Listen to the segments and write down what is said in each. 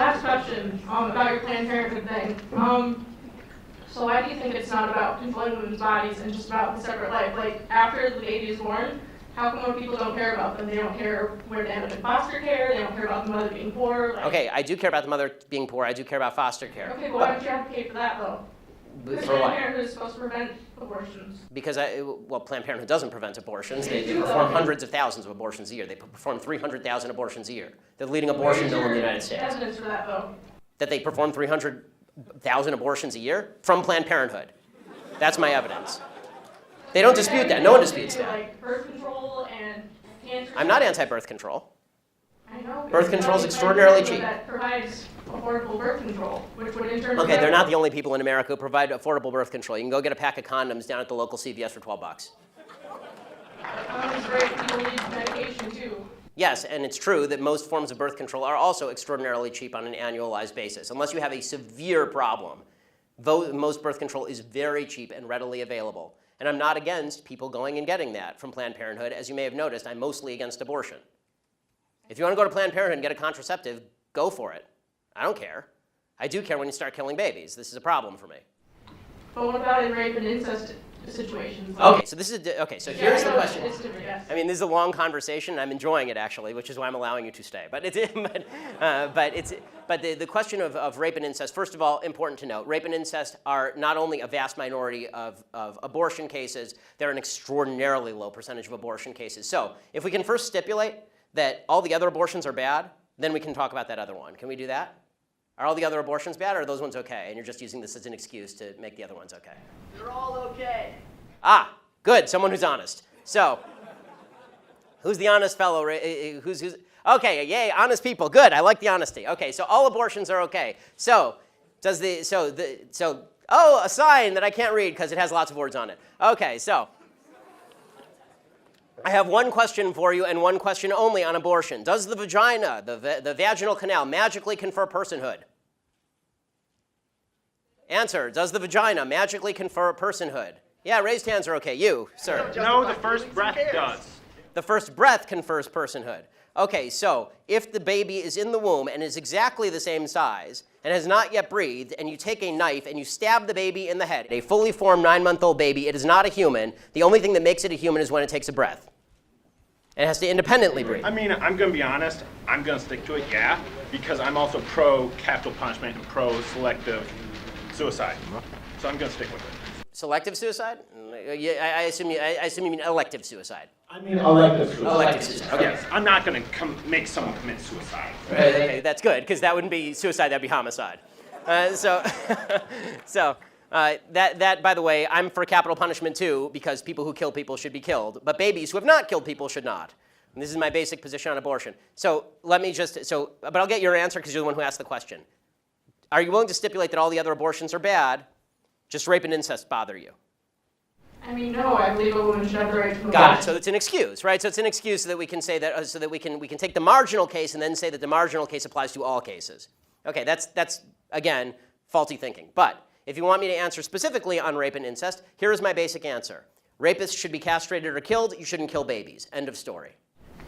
last question about your Planned Parenthood thing. So why do you think it's not about controlling women's bodies and just about the separate life? Like, after the baby is born, how come more people don't care about them? They don't care where they end up in foster care. They don't care about the mother being poor. Like, Okay, I do care about the mother being poor. I do care about foster care. Okay, but why don't you advocate for that, though? Because For what? Planned Parenthood is supposed to prevent abortions. Because, Planned Parenthood doesn't prevent abortions. They perform hundreds of thousands of abortions a year. They perform 300,000 abortions a year. They're the leading abortion bill in the United States. Evidence for that, though? That they perform 300,000 abortions a year from Planned Parenthood. That's my evidence. They don't dispute that. No one disputes that. Like birth control and cancer. I'm not anti-birth control. I know. Birth control is extraordinarily cheap. That provides affordable birth control, which would in turn. Okay, they're not the only people in America who provide affordable birth control. You can go get a pack of condoms down at the local CVS for $12. Condoms, great. People need medication too. Yes, and it's true that most forms of birth control are also extraordinarily cheap on an annualized basis. Unless you have a severe problem, most birth control is very cheap and readily available. And I'm not against people going and getting that from Planned Parenthood. As you may have noticed, I'm mostly against abortion. If you want to go to Planned Parenthood and get a contraceptive, go for it. I don't care. I do care when you start killing babies. This is a problem for me. But what about in rape and incest situations? Okay, so this is so here's the question. It's different, yes. I mean, this is a long conversation, and I'm enjoying it actually, which is why I'm allowing you to stay. But the question of rape and incest. First of all, important to note, rape and incest are not only a vast minority of abortion cases, they're an extraordinarily low percentage of abortion cases. So if we can first stipulate that all the other abortions are bad, then we can talk about that other one. Can we do that? Are all the other abortions bad, or are those ones okay? And you're just using this as an excuse to make the other ones okay. They're all okay. Ah, good. Someone who's honest. So, who's the honest fellow? Who's okay? Yay, honest people. Good. I like the honesty. Okay, so all abortions are okay. So, oh, a sign that I can't read because it has lots of words on it. Okay, so I have one question for you and one question only on abortion. Does the vagina, the vaginal canal, magically confer personhood? Answer, does the vagina magically confer personhood? Yeah, raised hands are okay. You, sir. No, the first breath does. The first breath confers personhood. Okay, so if the baby is in the womb and is exactly the same size and has not yet breathed, and you take a knife and you stab the baby in the head, a fully formed 9-month-old baby, it is not a human. The only thing that makes it a human is when it takes a breath. It has to independently breathe. I mean, I'm going to be honest. I'm going to stick to it, yeah, because I'm also pro-capital punishment and pro-selective suicide. So I'm going to stick with it. Selective suicide? Yeah, I assume you mean elective suicide. I mean elective suicide. Elective suicide. Okay. Yes, I'm not going to make someone commit suicide. Okay, that's good, because that wouldn't be suicide, that'd be homicide. That, by the way, I'm for capital punishment too, because people who kill people should be killed, but babies who have not killed people should not. And this is my basic position on abortion. So let me but I'll get your answer because you're the one who asked the question. Are you willing to stipulate that all the other abortions are bad? Just rape and incest bother you? I mean, no, I believe a woman should have the right to Got it. So it's an excuse, right? So it's an excuse so that we can say that, so that we can take the marginal case and then say that the marginal case applies to all cases. Okay, that's again faulty thinking. But if you want me to answer specifically on rape and incest, here is my basic answer: rapists should be castrated or killed. You shouldn't kill babies. End of story.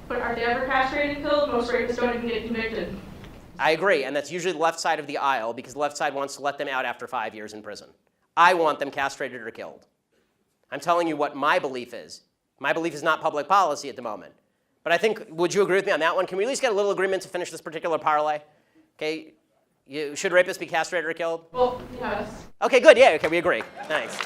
But are they ever castrated and killed? Most rapists don't even get convicted. I agree, and that's usually the left side of the aisle because the left side wants to let them out after 5 years in prison. I want them castrated or killed. I'm telling you what my belief is. My belief is not public policy at the moment. But I think, would you agree with me on that one? Can we at least get a little agreement to finish this particular parlay? Okay, should rapists be castrated or killed? Well, yes. Okay, good, yeah, okay, we agree. Thanks.